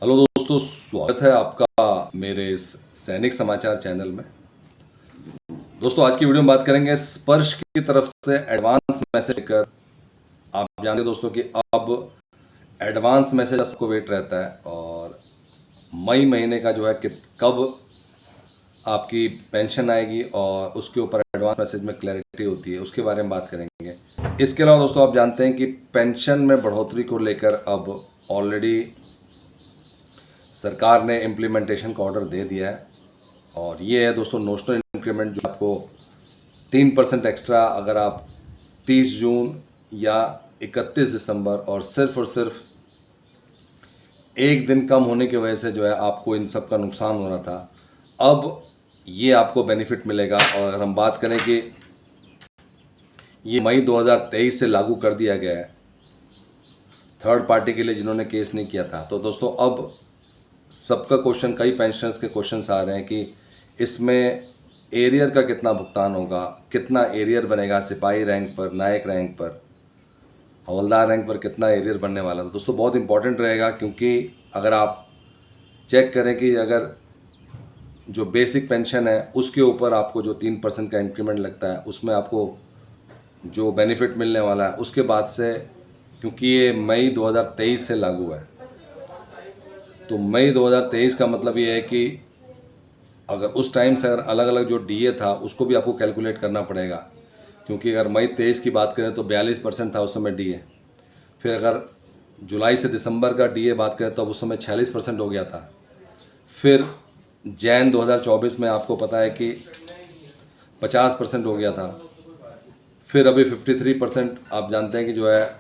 Hello दोस्तों, स्वागत है आपका मेरे इस सैनिक समाचार चैनल में। दोस्तों, आज की वीडियो में बात करेंगे स्पर्श की तरफ से एडवांस मैसेज लेकर। आप जानते हैं दोस्तों कि अब एडवांस मैसेज सबको वेट रहता है और मई महीने का जो है कि कब आपकी पेंशन आएगी और उसके ऊपर एडवांस मैसेज में क्लैरिटी होती है, उसके बारे में बात करेंगे। इसके अलावा दोस्तों, आप जानते हैं कि पेंशन में बढ़ोतरी को लेकर अब ऑलरेडी सरकार ने इम्प्लीमेंटेशन का ऑर्डर दे दिया है और ये है दोस्तों नोशनल इंक्रीमेंट, जो आपको 3% एक्स्ट्रा अगर आप 30 जून या 31 दिसंबर और सिर्फ एक दिन कम होने की वजह से जो है आपको इन सब का नुकसान हो रहा था, अब ये आपको बेनिफिट मिलेगा। और अगर हम बात करें कि ये मई 2023 से लागू कर दिया गया है थर्ड पार्टी के लिए जिन्होंने केस नहीं किया था, तो दोस्तों अब सबका क्वेश्चन, कई पेंशनर्स के क्वेश्चंस आ रहे हैं कि इसमें एरियर का कितना भुगतान होगा, कितना एरियर बनेगा सिपाही रैंक पर, नायक रैंक पर, हवलदार रैंक पर कितना एरियर बनने वाला है। दोस्तों बहुत इंपॉर्टेंट रहेगा, क्योंकि अगर आप चेक करें कि अगर जो बेसिक पेंशन है उसके ऊपर आपको जो 3% का इंक्रीमेंट लगता है, उसमें आपको जो बेनिफिट मिलने वाला है उसके बाद से, क्योंकि ये मई 2023 से लागू है, तो मई 2023 का मतलब ये है कि अगर उस टाइम से अगर अलग अलग जो डीए था उसको भी आपको कैलकुलेट करना पड़ेगा, क्योंकि अगर मई 23 की बात करें तो 42% था उस समय डीए। फिर अगर जुलाई से दिसंबर का डीए बात करें तो अब उस समय 46% हो गया था। फिर जैन 2024 में आपको पता है कि 50% हो गया था। फिर अभी 53% आप जानते हैं कि जो है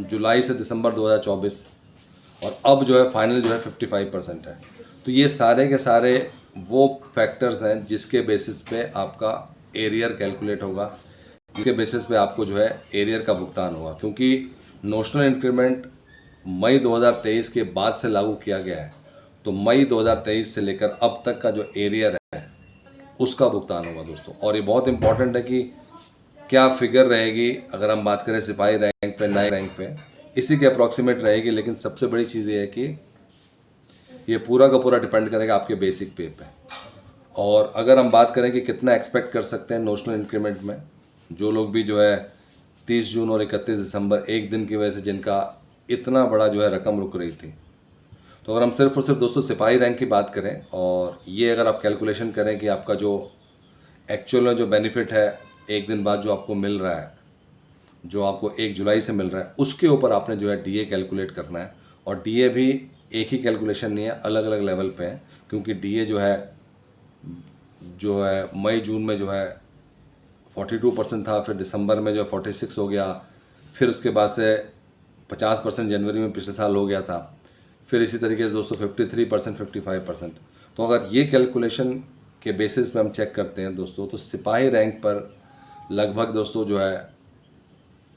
जुलाई से दिसंबर 2024, और अब जो है फाइनल जो है 55% है। तो ये सारे के सारे वो फैक्टर्स हैं जिसके बेसिस पे आपका एरियर कैलकुलेट होगा, जिसके बेसिस पे आपको जो है एरियर का भुगतान होगा, क्योंकि नोशनल इंक्रीमेंट मई 2023 के बाद से लागू किया गया है। तो मई 2023 से लेकर अब तक का जो एरियर है उसका भुगतान होगा दोस्तों। और ये बहुत इंपॉर्टेंट है कि क्या फिगर रहेगी, अगर हम बात करें सिपाही रैंक पे, नायक रैंक पे, इसी के अप्रॉक्सीमेट रहेगी। लेकिन सबसे बड़ी चीज़ ये है कि ये पूरा का पूरा डिपेंड करेगा आपके बेसिक पे पे। और अगर हम बात करें कि कितना एक्सपेक्ट कर सकते हैं नोशनल इंक्रीमेंट में, जो लोग भी जो है 30 जून और 31 दिसंबर एक दिन की वजह से जिनका इतना बड़ा जो है रकम रुक रही थी, तो अगर हम सिर्फ और सिर्फ दोस्तों सिपाही रैंक की बात करें और ये अगर आप कैलकुलेशन करें कि आपका जो एक्चुअल में जो बेनिफिट है एक दिन बाद जो आपको मिल रहा है, जो आपको 1 जुलाई से मिल रहा है, उसके ऊपर आपने जो है डीए कैलकुलेट करना है। और डीए भी एक ही कैलकुलेशन नहीं है, अलग अलग लेवल पे है, क्योंकि डीए जो है मई जून में जो है 42% था, फिर दिसंबर में जो 46 हो गया, फिर उसके बाद से 50% जनवरी में पिछले साल हो गया था, फिर इसी तरीके से दोस्तों 53%, 55%। तो अगर ये कैलकुलेशन के बेसिस पे हम चेक करते हैं दोस्तों, तो सिपाही रैंक पर लगभग दोस्तों जो है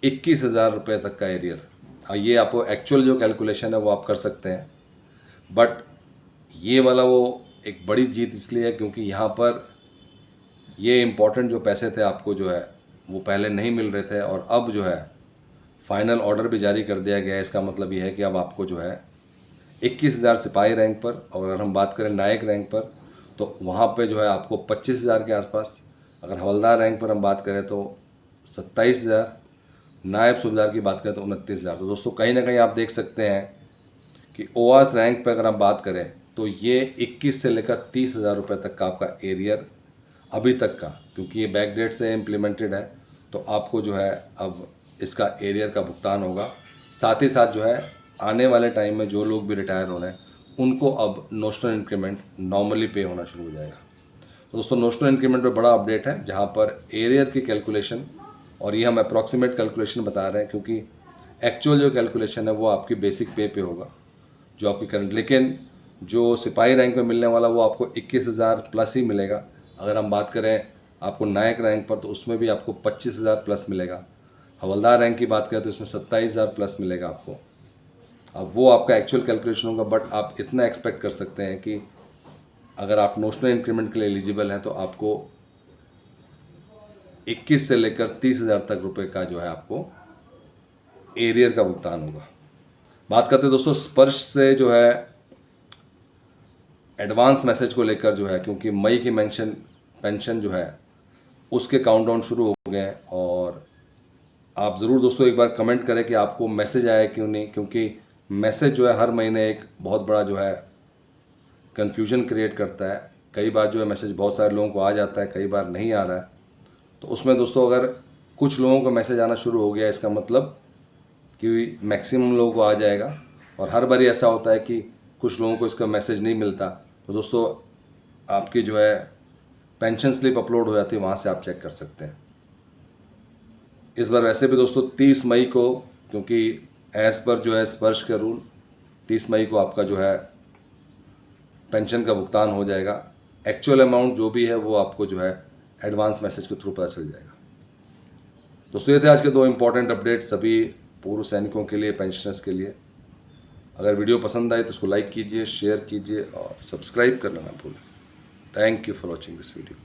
21,000 रुपये तक का एरियर। ये आपको एक्चुअल जो कैलकुलेशन है वो आप कर सकते हैं, बट ये वाला वो एक बड़ी जीत इसलिए है क्योंकि यहाँ पर ये इम्पोर्टेंट जो पैसे थे आपको जो है वो पहले नहीं मिल रहे थे, और अब जो है फाइनल ऑर्डर भी जारी कर दिया गया है। इसका मतलब ये है कि अब आपको जो है 21,000 सिपाही रैंक पर, और अगर हम बात करें नायक रैंक पर तो वहाँ पे जो है आपको 25,000 के आसपास। अगर हवलदार रैंक पर हम बात करें तो 27,000, नायब सूबेदार की बात करें तो 29,000। तो दोस्तों कहीं ना कहीं आप देख सकते हैं कि ओआस रैंक पर अगर हम बात करें तो ये 21 से लेकर 30,000 रुपये तक का आपका एरियर अभी तक का, क्योंकि ये बैक डेट से इम्प्लीमेंटेड है, तो आपको जो है अब इसका एरियर का भुगतान होगा। साथ ही साथ जो है आने वाले टाइम में जो लोग भी रिटायर हो रहे हैं उनको अब नोशनल इंक्रीमेंट नॉर्मली पे होना शुरू हो जाएगा। तो दोस्तों नोशनल इंक्रीमेंट में बड़ा अपडेट है, जहाँ पर एरियर की कैलकुलेशन, और ये हम अप्रॉक्सीमेट कैलकुलेशन बता रहे हैं क्योंकि एक्चुअल जो कैलकुलेशन है वो आपकी बेसिक पे होगा जो आपकी करंट, लेकिन जो सिपाही रैंक में मिलने वाला वो आपको 21,000 प्लस ही मिलेगा। अगर हम बात करें आपको नायक रैंक पर तो उसमें भी आपको 25,000 प्लस मिलेगा। हवलदार रैंक की बात करें तो इसमें 27,000 प्लस मिलेगा आपको। अब वो आपका एक्चुअल कैलकुलेशन होगा, बट आप इतना एक्सपेक्ट कर सकते हैं कि अगर आप नोशनल इंक्रीमेंट के लिए एलिजिबल हैं तो आपको 21 से लेकर 30,000 तक रुपए का जो है आपको एरियर का भुगतान होगा। बात करते हैं दोस्तों स्पर्श से जो है एडवांस मैसेज को लेकर जो है, क्योंकि मई की पेंशन जो है उसके काउंटडाउन शुरू हो गए हैं। और आप ज़रूर दोस्तों एक बार कमेंट करें कि आपको मैसेज आया क्यों नहीं, क्योंकि मैसेज जो है हर महीने एक बहुत बड़ा जो है कन्फ्यूजन क्रिएट करता है। कई बार जो है मैसेज बहुत सारे लोगों को आ जाता है, कई बार नहीं आ रहा है। तो उसमें दोस्तों अगर कुछ लोगों को मैसेज आना शुरू हो गया, इसका मतलब कि मैक्सिमम लोगों को आ जाएगा। और हर बार ऐसा होता है कि कुछ लोगों को इसका मैसेज नहीं मिलता। तो दोस्तों आपकी जो है पेंशन स्लिप अपलोड हो जाती है, वहाँ से आप चेक कर सकते हैं। इस बार वैसे भी दोस्तों 30 मई को, क्योंकि एज़ पर जो है स्पर्श का रूल 30 मई को आपका जो है पेंशन का भुगतान हो जाएगा। एक्चुअल अमाउंट जो भी है वो आपको जो है एडवांस मैसेज के थ्रू पता चल जाएगा। दोस्तों ये थे आज के 2 इम्पॉर्टेंट अपडेट सभी पूर्व सैनिकों के लिए, पेंशनर्स के लिए। अगर वीडियो पसंद आए तो उसको लाइक कीजिए, शेयर कीजिए और सब्सक्राइब करना ना भूलें। Thank you for watching this video.